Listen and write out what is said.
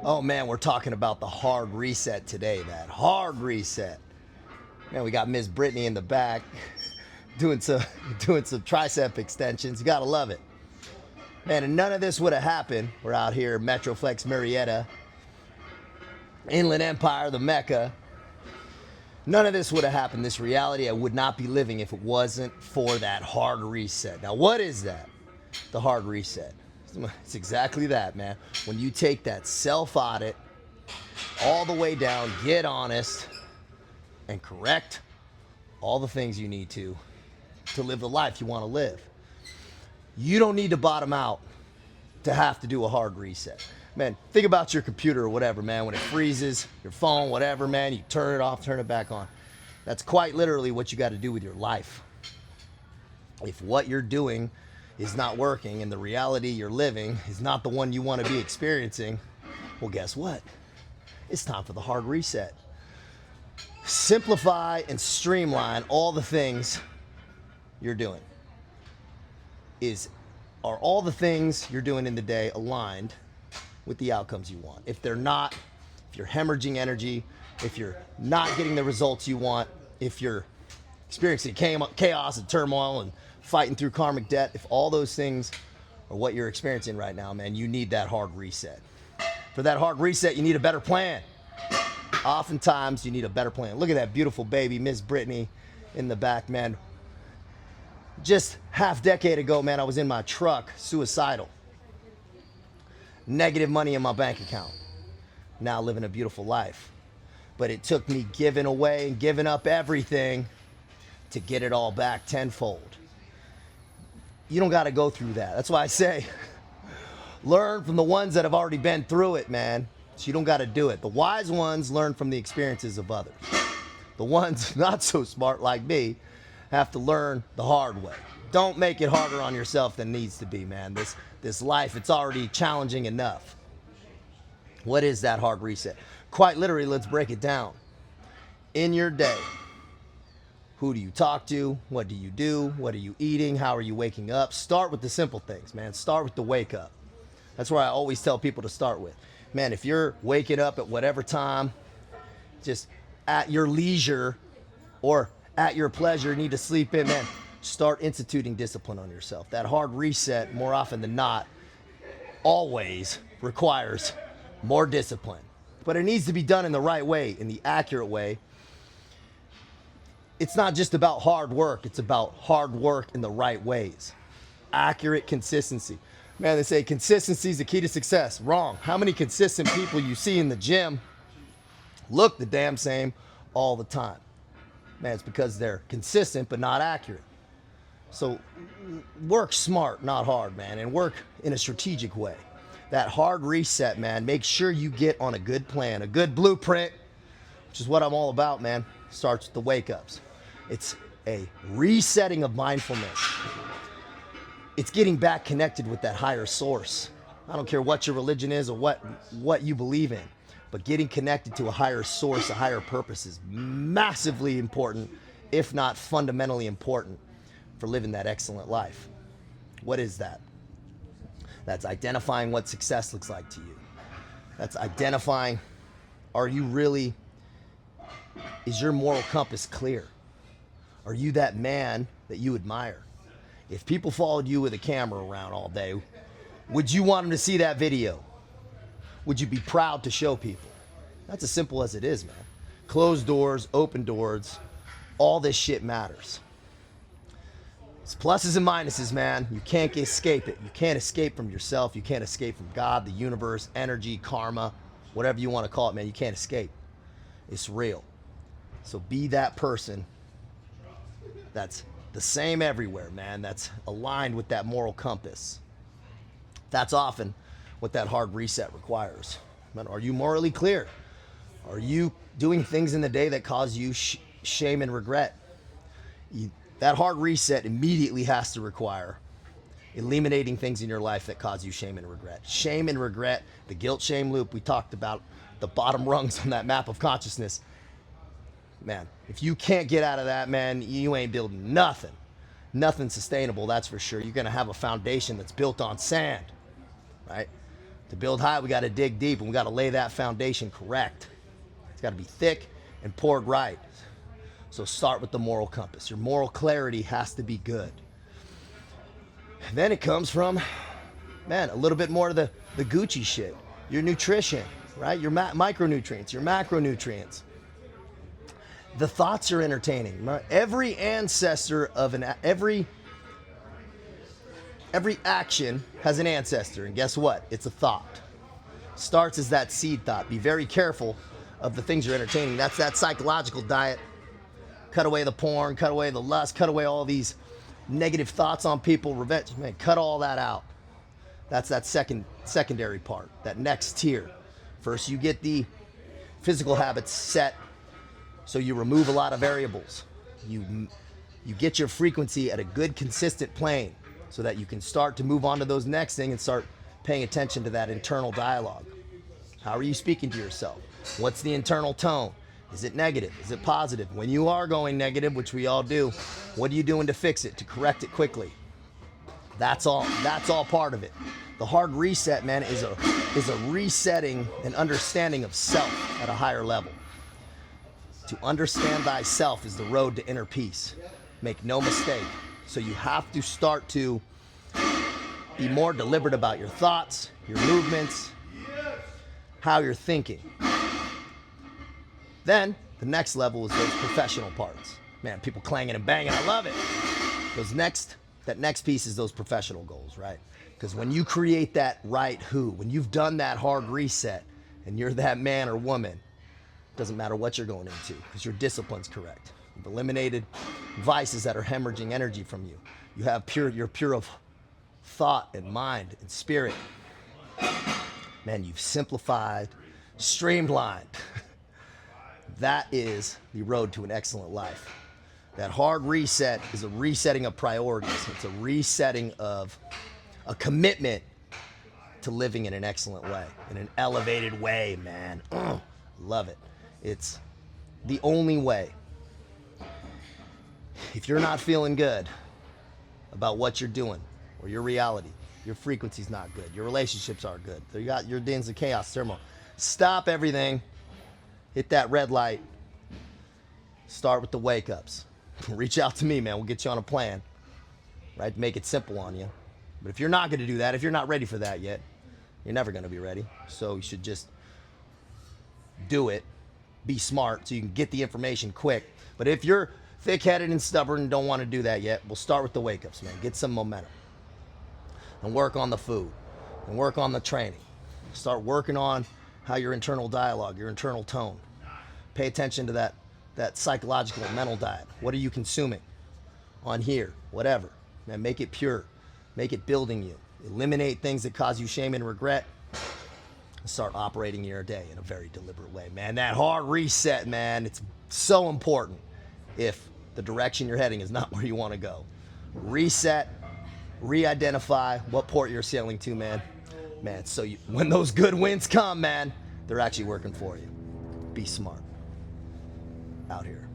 Oh man, we're talking about the hard reset today. That hard reset. Man, we got Miss Brittany in the back doing some doing some tricep extensions. You gotta love it. Man, and none of this would have happened. We're out here, Metroflex Marietta, Inland Empire, the Mecca. None of this would have happened. This reality I would not be living if it wasn't for that hard reset. Now, what is that? The hard reset. It's exactly that, man. When you take that self-audit all the way down, get honest, and correct all the things you need to live the life you want to live. You don't need to bottom out to have to do a hard reset. Man, think about your computer or whatever, man. When it freezes, your phone, whatever, man, you turn it off, turn it back on. That's quite literally what you got to do with your life. If what you're doing is not working and the reality you're living is not the one you want to be experiencing, well, guess what? It's time for the hard reset. Simplify and streamline all the things you're doing. Are all the things you're doing in the day aligned with the outcomes you want? If they're not, if you're hemorrhaging energy, if you're not getting the results you want, if you're experiencing chaos and turmoil and fighting through karmic debt, if all those things are what you're experiencing right now, man, you need that hard reset. For that hard reset, you need a better plan. Oftentimes, you need a better plan. Look at that beautiful baby, Miss Brittany, in the back, man. Just half decade ago, man, I was in my truck, suicidal. Negative money in my bank account. Now living a beautiful life. But it took me giving away and giving up everything to get it all back tenfold. You don't got to go through that. That's why I say, learn from the ones that have already been through it, man. So you don't got to do it. The wise ones learn from the experiences of others. The ones not so smart like me have to learn the hard way. Don't make it harder on yourself than needs to be, man. This life, it's already challenging enough. What is that hard reset? Quite literally, let's break it down. In your day, who do you talk to? What do you do? What are you eating? How are you waking up? Start with the simple things, man. Start with the wake up. That's where I always tell people to start with. Man, if you're waking up at whatever time, just at your leisure or at your pleasure, need to sleep in, man, start instituting discipline on yourself. That hard reset, more often than not, always requires more discipline. But it needs to be done in the right way, in the accurate way. It's not just about hard work, it's about hard work in the right ways. Accurate consistency. Man, they say consistency is the key to success. Wrong. How many consistent people you see in the gym look the damn same all the time? Man, it's because they're consistent but not accurate. So work smart, not hard, man, and work in a strategic way. That hard reset, man, make sure you get on a good plan, a good blueprint, which is what I'm all about, man. Starts with the wake-ups. It's a resetting of mindfulness. It's getting back connected with that higher source. I don't care what your religion is or what you believe in, but getting connected to a higher source, a higher purpose is massively important, if not fundamentally important, for living that excellent life. What is that? That's identifying what success looks like to you. That's identifying, is your moral compass clear? Are you that man that you admire? If people followed you with a camera around all day, would you want them to see that video? Would you be proud to show people? That's as simple as it is, man. Closed doors, open doors, all this shit matters. It's pluses and minuses, man. You can't escape it. You can't escape from yourself. You can't escape from God, the universe, energy, karma, whatever you want to call it, man. You can't escape. It's real. So be that person that's the same everywhere, man. That's aligned with that moral compass. That's often what that hard reset requires. Man, are you morally clear? Are you doing things in the day that cause you shame and regret? That hard reset immediately has to require eliminating things in your life that cause you shame and regret. Shame and regret, the guilt-shame loop, we talked about the bottom rungs on that map of consciousness. Man, if you can't get out of that, man, you ain't building nothing. Nothing sustainable, that's for sure. You're going to have a foundation that's built on sand, right? To build high, we got to dig deep, and we got to lay that foundation correct. It's got to be thick and poured right. So start with the moral compass. Your moral clarity has to be good. And then it comes from, man, a little bit more of the Gucci shit. Your nutrition, right? Your micronutrients, your macronutrients. The thoughts you're entertaining. Every ancestor of every action has an ancestor, and guess what? It's a thought. Starts as that seed thought. Be very careful of the things you're entertaining. That's that psychological diet. Cut away the porn, cut away the lust, cut away all these negative thoughts on people, revenge. Man, cut all that out. That's that secondary part, that next tier. First, you get the physical habits set, so you remove a lot of variables. You get your frequency at a good, consistent plane, so that you can start to move on to those next things and start paying attention to that internal dialogue. How are you speaking to yourself? What's the internal tone? Is it negative? Is it positive? When you are going negative, which we all do, what are you doing to fix it, to correct it quickly? That's all part of it. The hard reset, man, is a resetting and understanding of self at a higher level. To understand thyself is the road to inner peace. Make no mistake. So you have to start to be more deliberate about your thoughts, your movements, how you're thinking. Then the next level is those professional parts. Man, people clanging and banging, I love it. That next piece is those professional goals, right? Because when you create that right who, when you've done that hard reset and you're that man or woman, it doesn't matter what you're going into because your discipline's correct. You've eliminated vices that are hemorrhaging energy from you. You're pure of thought and mind and spirit. Man, you've simplified, streamlined. That is the road to an excellent life. That hard reset is a resetting of priorities. It's a resetting of a commitment to living in an excellent way, in an elevated way, man. Love it. It's the only way. If you're not feeling good about what you're doing or your reality, your frequency's not good, your relationships aren't good, you got your dins of chaos, turmoil, stop everything, hit that red light, start with the wake-ups. Reach out to me, man. We'll get you on a plan, right? Make it simple on you. But if you're not going to do that, if you're not ready for that yet, you're never going to be ready. So you should just do it. Be smart so you can get the information quick. But if you're thick-headed and stubborn and don't want to do that yet, we'll start with the wake-ups, man. Get some momentum. And work on the food. And work on the training. Start working on how your internal dialogue, your internal tone. Pay attention to that psychological and mental diet. What are you consuming on here? Whatever. Man, make it pure. Make it building you. Eliminate things that cause you shame and regret. And start operating your day in a very deliberate way. Man, that hard reset, man, it's so important if the direction you're heading is not where you want to go. Reset, re-identify what port you're sailing to, man. Man, so when those good winds come, man, they're actually working for you. Be smart. Out here.